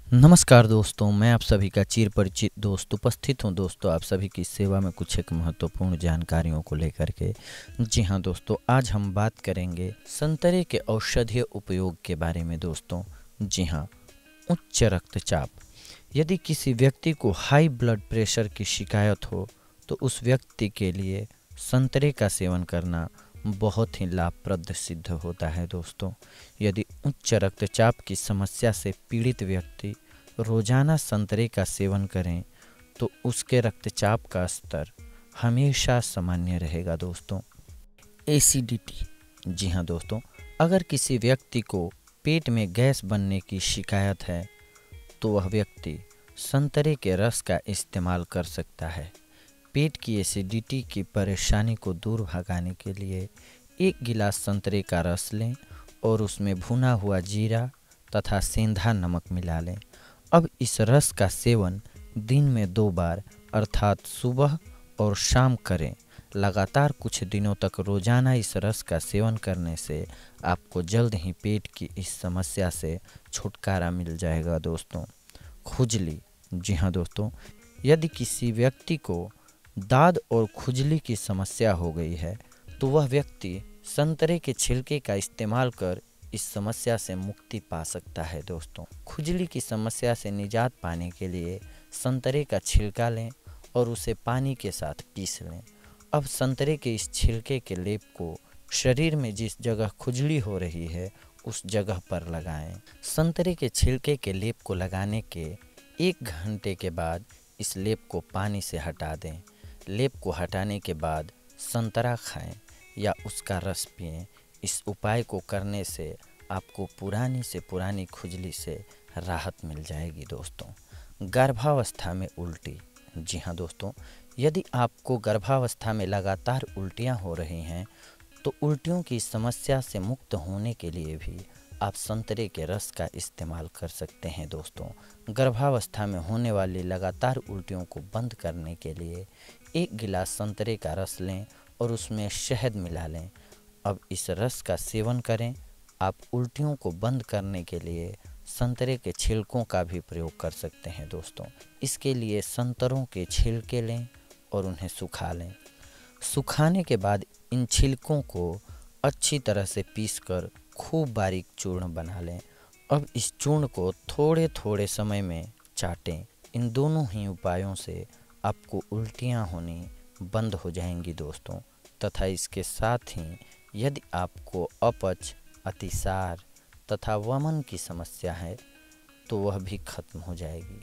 नमस्कार दोस्तों, मैं आप सभी का चिर परिचित दोस्त उपस्थित हूं दोस्तों आप सभी की सेवा में कुछ एक महत्वपूर्ण जानकारियों को लेकर के। जी हां दोस्तों, आज हम बात करेंगे संतरे के औषधीय उपयोग के बारे में दोस्तों। जी हां, उच्च रक्तचाप। यदि किसी व्यक्ति को हाई ब्लड प्रेशर की शिकायत हो तो उस व्यक्ति के लिए संतरे का सेवन करना बहुत ही लाभप्रद सिद्ध होता है दोस्तों। यदि उच्च रक्तचाप की समस्या से पीड़ित व्यक्ति रोजाना संतरे का सेवन करें तो उसके रक्तचाप का स्तर हमेशा सामान्य रहेगा दोस्तों। एसिडिटी। जी हाँ दोस्तों, अगर किसी व्यक्ति को पेट में गैस बनने की शिकायत है तो वह व्यक्ति संतरे के रस का इस्तेमाल कर सकता है। पेट की एसिडिटी की परेशानी को दूर भगाने के लिए 1 गिलास संतरे का रस लें और उसमें भुना हुआ जीरा तथा सेंधा नमक मिला लें। अब इस रस का सेवन दिन में 2 बार अर्थात सुबह और शाम करें। लगातार कुछ दिनों तक रोजाना इस रस का सेवन करने से आपको जल्द ही पेट की इस समस्या से छुटकारा मिल जाएगा दोस्तों। खुजली। जी हाँ दोस्तों, यदि किसी व्यक्ति को दाद और खुजली की समस्या हो गई है तो वह व्यक्ति संतरे के छिलके का इस्तेमाल कर इस समस्या से मुक्ति पा सकता है दोस्तों। खुजली की समस्या से निजात पाने के लिए संतरे का छिलका लें और उसे पानी के साथ पीस लें। अब संतरे के इस छिलके के लेप को शरीर में जिस जगह खुजली हो रही है उस जगह पर लगाएं। संतरे के छिलके के लेप को लगाने के 1 घंटे के बाद इस लेप को पानी से हटा दें। लेप को हटाने के बाद संतरा खाएं या उसका रस पिएं। इस उपाय को करने से आपको पुरानी से पुरानी खुजली से राहत मिल जाएगी दोस्तों। गर्भावस्था में उल्टी। जी हाँ दोस्तों, यदि आपको गर्भावस्था में लगातार उल्टियाँ हो रही हैं तो उल्टियों की समस्या से मुक्त होने के लिए भी आप संतरे के रस का इस्तेमाल कर सकते हैं दोस्तों। गर्भावस्था में होने वाली लगातार उल्टियों को बंद करने के लिए 1 गिलास संतरे का रस लें और उसमें शहद मिला लें। अब इस रस का सेवन करें। आप उल्टियों को बंद करने के लिए संतरे के छिलकों का भी प्रयोग कर सकते हैं दोस्तों। इसके लिए संतरों के छिलके लें और उन्हें सुखा लें। सुखाने के बाद इन छिलकों को अच्छी तरह से पीसकर खूब बारीक चूर्ण बना लें। अब इस चूर्ण को थोड़े थोड़े समय में चाटें। इन दोनों ही उपायों से आपको उल्टियाँ होनी बंद हो जाएंगी दोस्तों, तथा इसके साथ ही यदि आपको अपच, अतिसार तथा वमन की समस्या है तो वह भी खत्म हो जाएगी।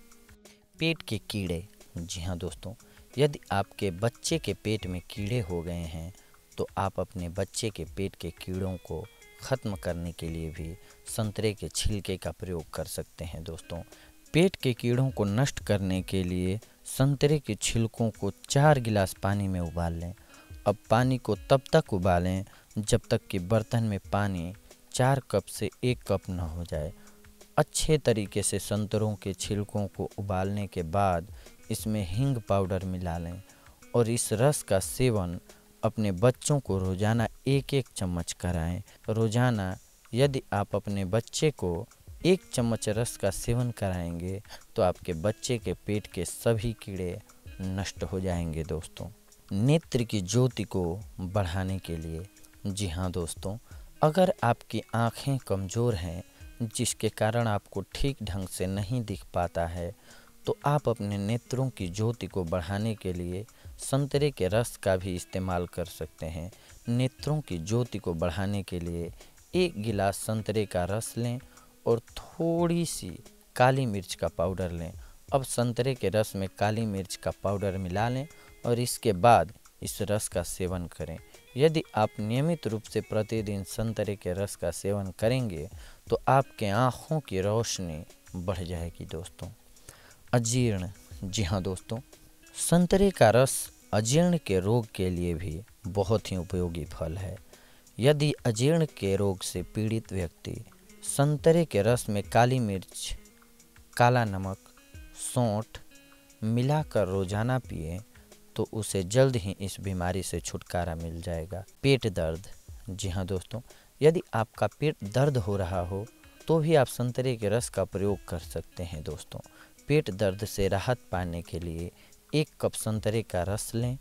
पेट के कीड़े। जी हाँ दोस्तों, यदि आपके बच्चे के पेट में कीड़े हो गए हैं तो आप अपने बच्चे के पेट के कीड़ों को ख़त्म करने के लिए भी संतरे के छिलके का प्रयोग कर सकते हैं दोस्तों। पेट के कीड़ों को नष्ट करने के लिए संतरे के छिलकों को 4 गिलास पानी में उबाल लें। अब पानी को तब तक उबालें जब तक कि बर्तन में पानी 4 कप से 1 कप न हो जाए। अच्छे तरीके से संतरों के छिलकों को उबालने के बाद इसमें हींग पाउडर मिला लें और इस रस का सेवन अपने बच्चों को रोज़ाना 1-1 चम्मच कराएं। रोज़ाना यदि आप अपने बच्चे को 1 चम्मच रस का सेवन कराएंगे तो आपके बच्चे के पेट के सभी कीड़े नष्ट हो जाएंगे दोस्तों। नेत्र की ज्योति को बढ़ाने के लिए। जी हाँ दोस्तों, अगर आपकी आँखें कमज़ोर हैं जिसके कारण आपको ठीक ढंग से नहीं दिख पाता है तो आप अपने नेत्रों की ज्योति को बढ़ाने के लिए संतरे के रस का भी इस्तेमाल कर सकते हैं। नेत्रों की ज्योति को बढ़ाने के लिए 1 गिलास संतरे का रस लें और थोड़ी सी काली मिर्च का पाउडर लें। अब संतरे के रस में काली मिर्च का पाउडर मिला लें और इसके बाद इस रस का सेवन करें। यदि आप नियमित रूप से प्रतिदिन संतरे के रस का सेवन करेंगे तो आपके आँखों की रोशनी बढ़ जाएगी दोस्तों। अजीर्ण। जी हाँ दोस्तों, संतरे का रस अजीर्ण के रोग के लिए भी बहुत ही उपयोगी फल है। यदि अजीर्ण के रोग से पीड़ित व्यक्ति संतरे के रस में काली मिर्च, काला नमक, सौंठ मिलाकर रोजाना पिए तो उसे जल्द ही इस बीमारी से छुटकारा मिल जाएगा। पेट दर्द। जी हाँ दोस्तों, यदि आपका पेट दर्द हो रहा हो तो भी आप संतरे के रस का प्रयोग कर सकते हैं दोस्तों। पेट दर्द से राहत पाने के लिए 1 कप संतरे का रस लें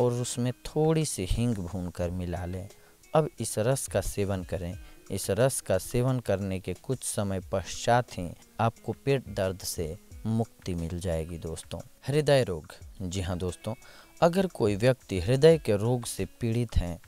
और उसमें थोड़ी सी हींग भूनकर मिला लें। अब इस रस का सेवन करें। इस रस का सेवन करने के कुछ समय पश्चात ही आपको पेट दर्द से मुक्ति मिल जाएगी दोस्तों। हृदय रोग, जी हाँ दोस्तों, अगर कोई व्यक्ति हृदय के रोग से पीड़ित है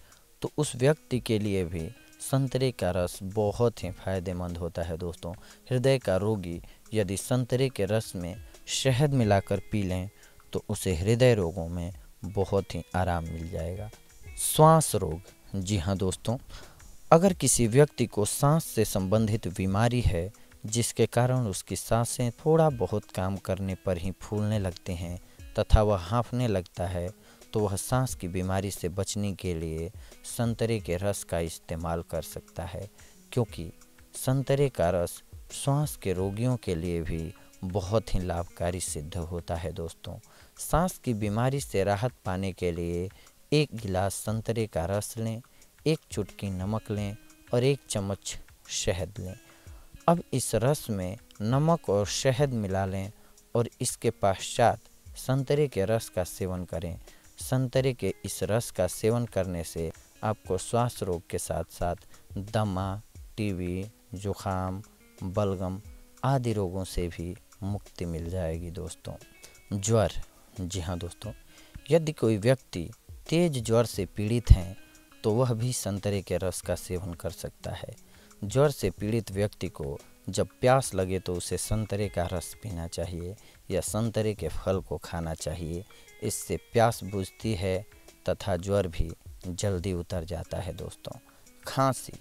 तो उस व्यक्ति के लिए भी संतरे का रस बहुत ही फायदेमंद होता है दोस्तों। हृदय का रोगी यदि संतरे के रस में शहद मिलाकर पी लें तो उसे हृदय रोगों में बहुत ही आराम मिल जाएगा। श्वास रोग, जी हाँ दोस्तों, अगर किसी व्यक्ति को सांस से संबंधित बीमारी है जिसके कारण उसकी सांसें थोड़ा बहुत काम करने पर ही फूलने लगती हैं तथा वह हाँफने लगता है, तो वह सांस की बीमारी से बचने के लिए संतरे के रस का इस्तेमाल कर सकता है, क्योंकि संतरे का रस श्वास के रोगियों के लिए भी बहुत ही लाभकारी सिद्ध होता है दोस्तों। सांस की बीमारी से राहत पाने के लिए 1 गिलास संतरे का रस लें, 1 चुटकी नमक लें और 1 चम्मच शहद लें। अब इस रस में नमक और शहद मिला लें और इसके पश्चात संतरे के रस का सेवन करें। संतरे के इस रस का सेवन करने से आपको श्वास रोग के साथ साथ दमा, टीबी, जुखाम, बलगम आदि रोगों से भी मुक्ति मिल जाएगी दोस्तों। ज्वर, जी हाँ दोस्तों, यदि कोई व्यक्ति तेज ज्वर से पीड़ित हैं तो वह भी संतरे के रस का सेवन कर सकता है। ज्वर से पीड़ित व्यक्ति को जब प्यास लगे तो उसे संतरे का रस पीना चाहिए या संतरे के फल को खाना चाहिए। इससे प्यास बुझती है तथा ज्वर भी जल्दी उतर जाता है दोस्तों। खांसी,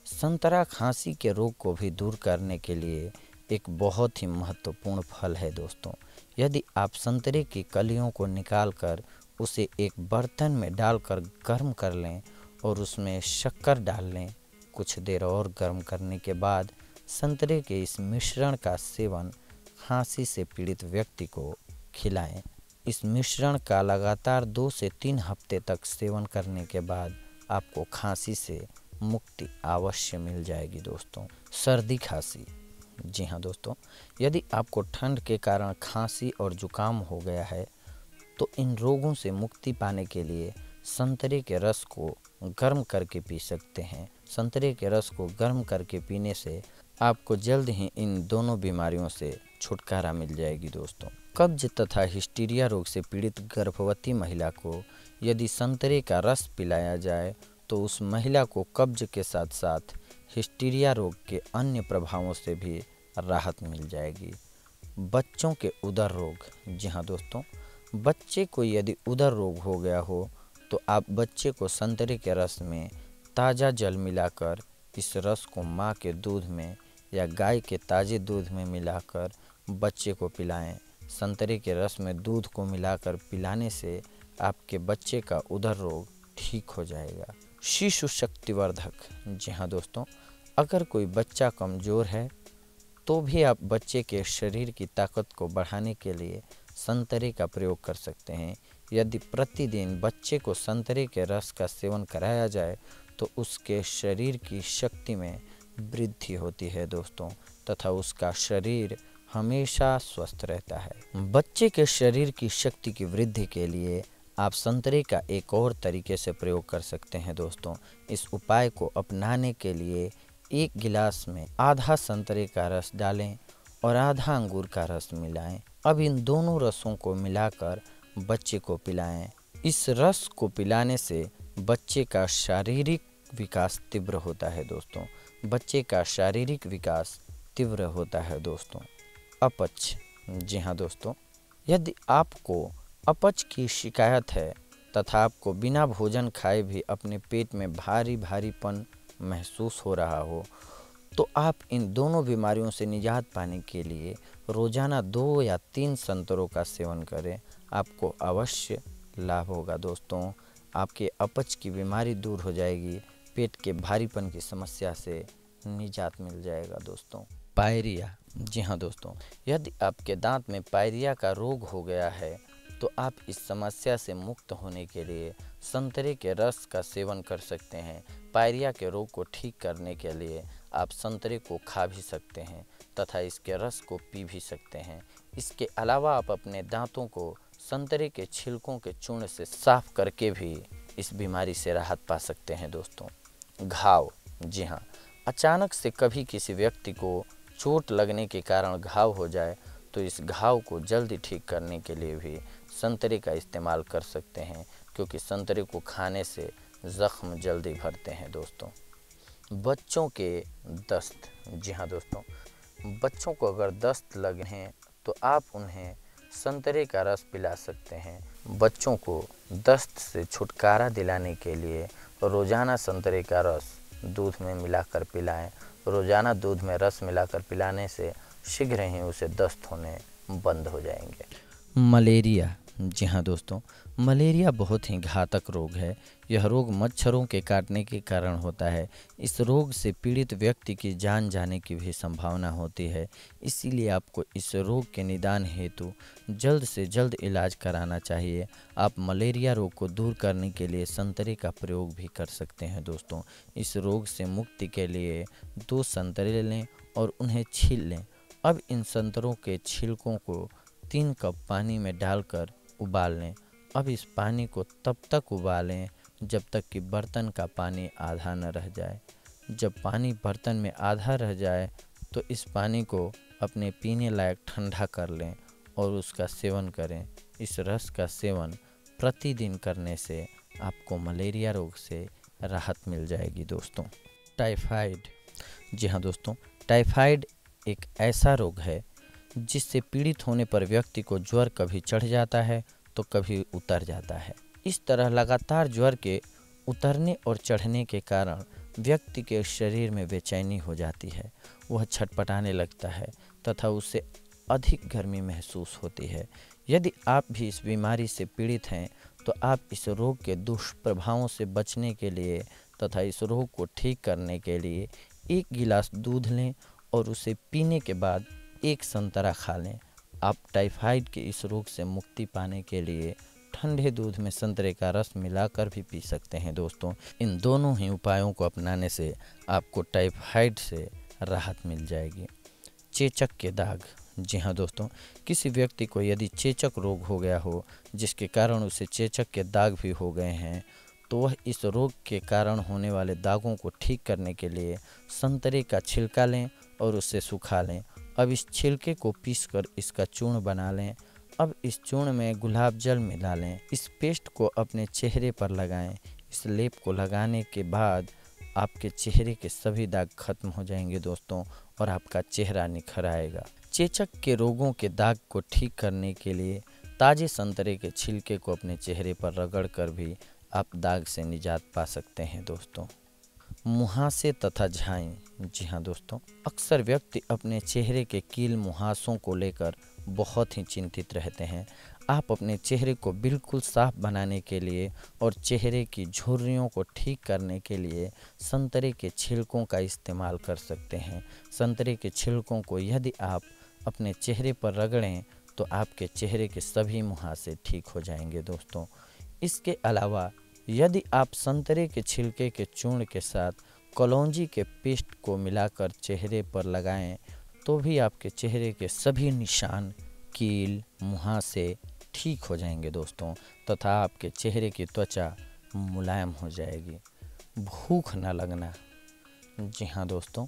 संतरा खांसी के रोग को भी दूर करने के लिए एक बहुत ही महत्वपूर्ण फल है दोस्तों। यदि आप संतरे की कलियों को निकालकर उसे एक बर्तन में डालकर गर्म कर लें और उसमें शक्कर डाल लें, कुछ देर और गर्म करने के बाद संतरे के इस मिश्रण का सेवन खांसी से पीड़ित व्यक्ति को खिलाएं। इस मिश्रण का लगातार 2 से 3 हफ्ते तक सेवन करने के बाद आपको खांसी से मुक्ति अवश्य मिल जाएगी दोस्तों। सर्दी खांसी, जी हाँ दोस्तों, यदि आपको ठंड के कारण खांसी और जुकाम हो गया है तो इन रोगों से मुक्ति पाने के लिए संतरे के रस को गर्म करके पी सकते हैं। संतरे के रस को गर्म करके पीने से आपको जल्द ही इन दोनों बीमारियों से छुटकारा मिल जाएगी दोस्तों। कब्ज तथा हिस्टीरिया रोग से पीड़ित गर्भवती महिला को यदि संतरे का रस पिलाया जाए तो उस महिला को कब्ज के साथ साथ हिस्टीरिया रोग के अन्य प्रभावों से भी राहत मिल जाएगी। बच्चों के उदर रोग, जी हाँ दोस्तों, बच्चे को यदि उदर रोग हो गया हो तो आप बच्चे को संतरे के रस में ताज़ा जल मिलाकर इस रस को माँ के दूध में या गाय के ताज़े दूध में मिलाकर बच्चे को पिलाएं। संतरे के रस में दूध को मिलाकर पिलाने से आपके बच्चे का उदर रोग ठीक हो जाएगा। शिशु शक्तिवर्धक, जी हाँ दोस्तों, अगर कोई बच्चा कमज़ोर है तो भी आप बच्चे के शरीर की ताकत को बढ़ाने के लिए संतरे का प्रयोग कर सकते हैं। यदि प्रतिदिन बच्चे को संतरे के रस का सेवन कराया जाए तो उसके शरीर की शक्ति में वृद्धि होती है दोस्तों, तथा उसका शरीर हमेशा स्वस्थ रहता है। बच्चे के शरीर की शक्ति की वृद्धि के लिए आप संतरे का एक और तरीके से प्रयोग कर सकते हैं दोस्तों। इस उपाय को अपनाने के लिए 1 गिलास में आधा संतरे का रस डालें और आधा अंगूर का रस मिलाएं। अब इन दोनों रसों को मिलाकर बच्चे को पिलाएं। इस रस को पिलाने से बच्चे का शारीरिक विकास तीव्र होता है दोस्तों। बच्चे का शारीरिक विकास तीव्र होता है दोस्तों। अपच, जी हाँ दोस्तों, यदि आपको अपच की शिकायत है तथा आपको बिना भोजन खाए भी अपने पेट में भारी भारीपन महसूस हो रहा हो तो आप इन दोनों बीमारियों से निजात पाने के लिए रोज़ाना 2 या 3 संतरों का सेवन करें। आपको अवश्य लाभ होगा दोस्तों। आपके अपच की बीमारी दूर हो जाएगी, पेट के भारीपन की समस्या से निजात मिल जाएगा दोस्तों। पायरिया, जी हाँ दोस्तों, यदि आपके दांत में पायरिया का रोग हो गया है तो आप इस समस्या से मुक्त होने के लिए संतरे के रस का सेवन कर सकते हैं। पायरिया के रोग को ठीक करने के लिए आप संतरे को खा भी सकते हैं तथा इसके रस को पी भी सकते हैं। इसके अलावा आप अपने दांतों को संतरे के छिलकों के चूर्ण से साफ करके भी इस बीमारी से राहत पा सकते हैं दोस्तों। घाव, जी हाँ, अचानक से कभी किसी व्यक्ति को चोट लगने के कारण घाव हो जाए तो इस घाव को जल्दी ठीक करने के लिए भी संतरे का इस्तेमाल कर सकते हैं, क्योंकि संतरे को खाने से ज़ख्म जल्दी भरते हैं दोस्तों। बच्चों के दस्त, जी हाँ दोस्तों, बच्चों को अगर दस्त लगे तो आप उन्हें संतरे का रस पिला सकते हैं। बच्चों को दस्त से छुटकारा दिलाने के लिए रोज़ाना संतरे का रस दूध में मिलाकर पिलाएं। रोज़ाना दूध में रस मिलाकर पिलाने से शीघ्र ही उसे दस्त होने बंद हो जाएंगे। मलेरिया, जी हाँ दोस्तों, मलेरिया बहुत ही घातक रोग है। यह रोग मच्छरों के काटने के कारण होता है। इस रोग से पीड़ित व्यक्ति की जान जाने की भी संभावना होती है। इसीलिए आपको इस रोग के निदान हेतु जल्द से जल्द इलाज कराना चाहिए। आप मलेरिया रोग को दूर करने के लिए संतरे का प्रयोग भी कर सकते हैं दोस्तों। इस रोग से मुक्ति के लिए 2 संतरे लें और उन्हें छील लें। अब इन संतरों के छिलकों को 3 कप पानी में डालकर उबाल लें। अब इस पानी को तब तक उबालें जब तक कि बर्तन का पानी आधा न रह जाए। जब पानी बर्तन में आधा रह जाए तो इस पानी को अपने पीने लायक ठंडा कर लें और उसका सेवन करें। इस रस का सेवन प्रतिदिन करने से आपको मलेरिया रोग से राहत मिल जाएगी दोस्तों। टाइफाइड, जी हाँ दोस्तों, टाइफाइड एक ऐसा रोग है जिससे पीड़ित होने पर व्यक्ति को ज्वर कभी चढ़ जाता है तो कभी उतर जाता है। इस तरह लगातार ज्वर के उतरने और चढ़ने के कारण व्यक्ति के शरीर में बेचैनी हो जाती है। वह छटपटाने लगता है तथा उसे अधिक गर्मी महसूस होती है। यदि आप भी इस बीमारी से पीड़ित हैं तो आप इस रोग के दुष्प्रभावों से बचने के लिए तथा इस रोग को ठीक करने के लिए 1 गिलास दूध लें और उसे पीने के बाद 1 संतरा खा लें। आप टाइफाइड के इस रोग से मुक्ति पाने के लिए ठंडे दूध में संतरे का रस मिलाकर भी पी सकते हैं दोस्तों। इन दोनों ही उपायों को अपनाने से आपको टाइफाइड से राहत मिल जाएगी। चेचक के दाग, जी हाँ दोस्तों, किसी व्यक्ति को यदि चेचक रोग हो गया हो जिसके कारण उसे चेचक के दाग भी हो गए हैं तो वह इस रोग के कारण होने वाले दागों को ठीक करने के लिए संतरे का छिलका लें और उसे सुखा लें। अब इस छिलके को पीसकर इसका चूर्ण बना लें। अब इस चूर्ण में गुलाब जल मिला लें। इस पेस्ट को अपने चेहरे पर लगाएं। इस लेप को लगाने के बाद आपके चेहरे के सभी दाग खत्म हो जाएंगे दोस्तों और आपका चेहरा निखर आएगा। चेचक के रोगों के दाग को ठीक करने के लिए ताजे संतरे के छिलके को अपने चेहरे पर रगड़कर भी आप दाग से निजात पा सकते हैं दोस्तों। मुहासे तथा झाई, जी हाँ दोस्तों, अक्सर व्यक्ति अपने चेहरे के कील मुहासों को लेकर बहुत ही चिंतित रहते हैं। आप अपने चेहरे को बिल्कुल साफ बनाने के लिए और चेहरे की झुर्रियों को ठीक करने के लिए संतरे के छिलकों का इस्तेमाल कर सकते हैं। संतरे के छिलकों को यदि आप अपने चेहरे पर रगड़ें तो आपके चेहरे के सभी मुहासे ठीक हो जाएंगे दोस्तों। इसके अलावा यदि आप संतरे के छिलके के चूर्ण के साथ कलौंजी के पेस्ट को मिलाकर चेहरे पर लगाएं तो भी आपके चेहरे के सभी निशान, कील, मुहासे ठीक हो जाएंगे दोस्तों तथा आपके चेहरे की त्वचा मुलायम हो जाएगी। भूख न लगना, जी हाँ दोस्तों,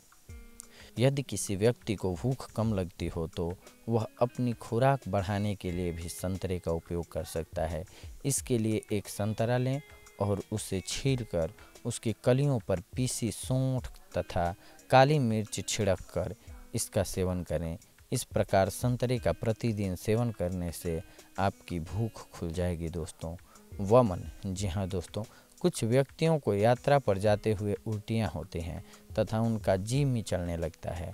यदि किसी व्यक्ति को भूख कम लगती हो तो वह अपनी खुराक बढ़ाने के लिए भी संतरे का उपयोग कर सकता है। इसके लिए 1 संतरा लें और उसे छीलकर उसकी कलियों पर पीसी सौंठ तथा काली मिर्च छिड़क कर इसका सेवन करें। इस प्रकार संतरे का प्रतिदिन सेवन करने से आपकी भूख खुल जाएगी दोस्तों। वमन, जी हाँ दोस्तों, कुछ व्यक्तियों को यात्रा पर जाते हुए उल्टियाँ होती हैं तथा उनका जी मिचलने लगता है।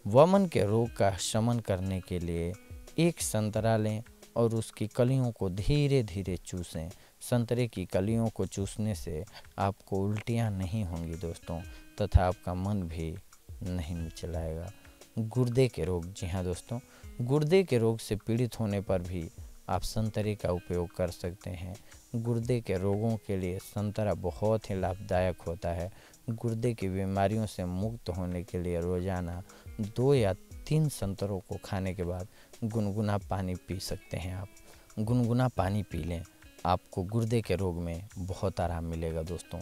वमन के रोग का शमन करने के लिए 1 संतरा लें और उसकी कलियों को धीरे धीरे चूसें। संतरे की कलियों को चूसने से आपको उल्टियाँ नहीं होंगी दोस्तों तथा आपका मन भी नहीं मिचलाएगा। गुर्दे के रोग, जी हाँ दोस्तों, गुर्दे के रोग से पीड़ित होने पर भी आप संतरे का उपयोग कर सकते हैं। गुर्दे के रोगों के लिए संतरा बहुत ही लाभदायक होता है। गुर्दे की बीमारियों से मुक्त होने के लिए रोज़ाना 2 या 3 संतरों को खाने के बाद गुनगुना पानी पी सकते हैं। आप गुनगुना पानी पी लें, आपको गुर्दे के रोग में बहुत आराम मिलेगा दोस्तों।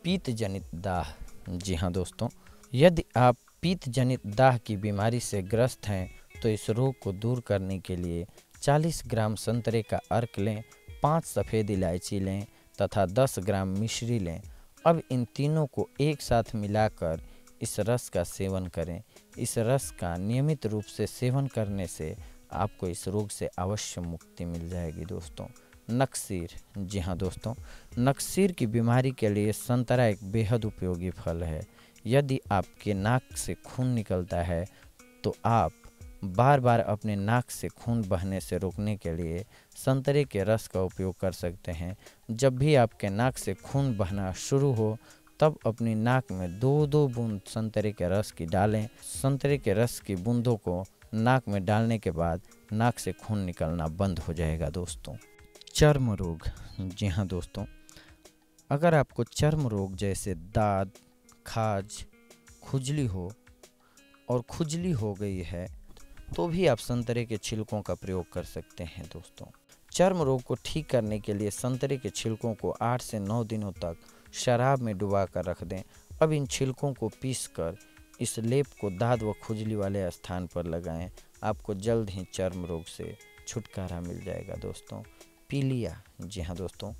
पित्त जनित दाह, जी हाँ दोस्तों, यदि आप पित्त जनित दाह की बीमारी से ग्रस्त हैं तो इस रोग को दूर करने के लिए 40 ग्राम संतरे का अर्क लें, 5 सफ़ेद इलायची लें तथा 10 ग्राम मिश्री लें। अब इन तीनों को एक साथ मिलाकर इस रस का सेवन करें। इस रस का नियमित रूप से सेवन करने से आपको इस रोग से अवश्य मुक्ति मिल जाएगी दोस्तों। नक्सीर, जी हाँ दोस्तों, नक्सीर की बीमारी के लिए संतरा एक बेहद उपयोगी फल है। यदि आपके नाक से खून निकलता है तो आप बार बार अपने नाक से खून बहने से रोकने के लिए संतरे के रस का उपयोग कर सकते हैं। जब भी आपके नाक से खून बहना शुरू हो तब अपनी नाक में 2-2 बूंद संतरे के रस की डालें। संतरे के रस की बूंदों को नाक में डालने के बाद नाक से खून निकलना बंद हो जाएगा दोस्तों। चर्म रोग, जी हाँ दोस्तों, अगर आपको चर्म रोग जैसे दाद, खाज, खुजली हो और खुजली हो गई है तो भी आप संतरे के छिलकों का प्रयोग कर सकते हैं दोस्तों। चर्म रोग को ठीक करने के लिए संतरे के छिलकों को 8 से 9 दिनों तक शराब में डुबा कर रख दें। अब इन छिलकों को पीसकर इस लेप को दाद व खुजली वाले स्थान पर लगाएं। आपको जल्द ही चर्म रोग से छुटकारा मिल जाएगा दोस्तों। पीलिया, जी हाँ दोस्तों,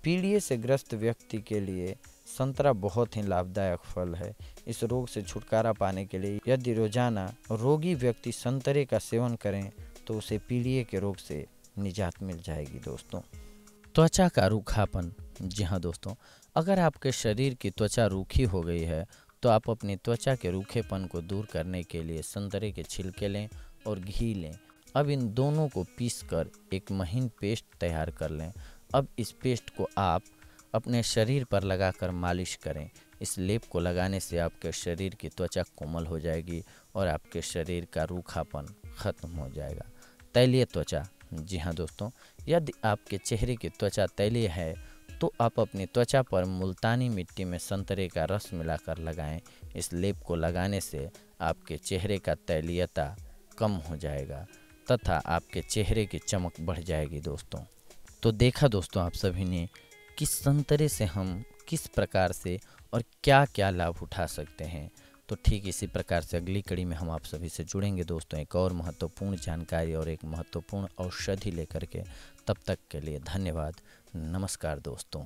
पीलिया से ग्रस्त व्यक्ति के लिए संतरा बहुत ही लाभदायक फल है। इस रोग से छुटकारा पाने के लिए यदि रोजाना रोगी व्यक्ति संतरे का सेवन करें तो उसे पीलिया के रोग से निजात मिल जाएगी दोस्तों। त्वचा का रूखापन, जी हाँ दोस्तों, अगर आपके शरीर की त्वचा रूखी हो गई है तो आप अपनी त्वचा के रूखेपन को दूर करने के लिए संतरे के छिलके लें और घी लें। अब इन दोनों को पीसकर एक महीन पेस्ट तैयार कर लें। अब इस पेस्ट को आप अपने शरीर पर लगाकर मालिश करें। इस लेप को लगाने से आपके शरीर की त्वचा कोमल हो जाएगी और आपके शरीर का रूखापन खत्म हो जाएगा। तैलीय त्वचा, जी हाँ दोस्तों, यदि आपके चेहरे की त्वचा तैलीय है तो आप अपनी त्वचा पर मुल्तानी मिट्टी में संतरे का रस मिलाकर लगाएं। इस लेप को लगाने से आपके चेहरे का तैलीयता कम हो जाएगा तथा आपके चेहरे की चमक बढ़ जाएगी दोस्तों। तो देखा दोस्तों आप सभी ने कि संतरे से हम किस प्रकार से और क्या क्या लाभ उठा सकते हैं। तो ठीक इसी प्रकार से अगली कड़ी में हम आप सभी से जुड़ेंगे दोस्तों, एक और महत्वपूर्ण जानकारी और एक महत्वपूर्ण औषधि लेकर के। तब तक के लिए धन्यवाद। नमस्कार दोस्तों।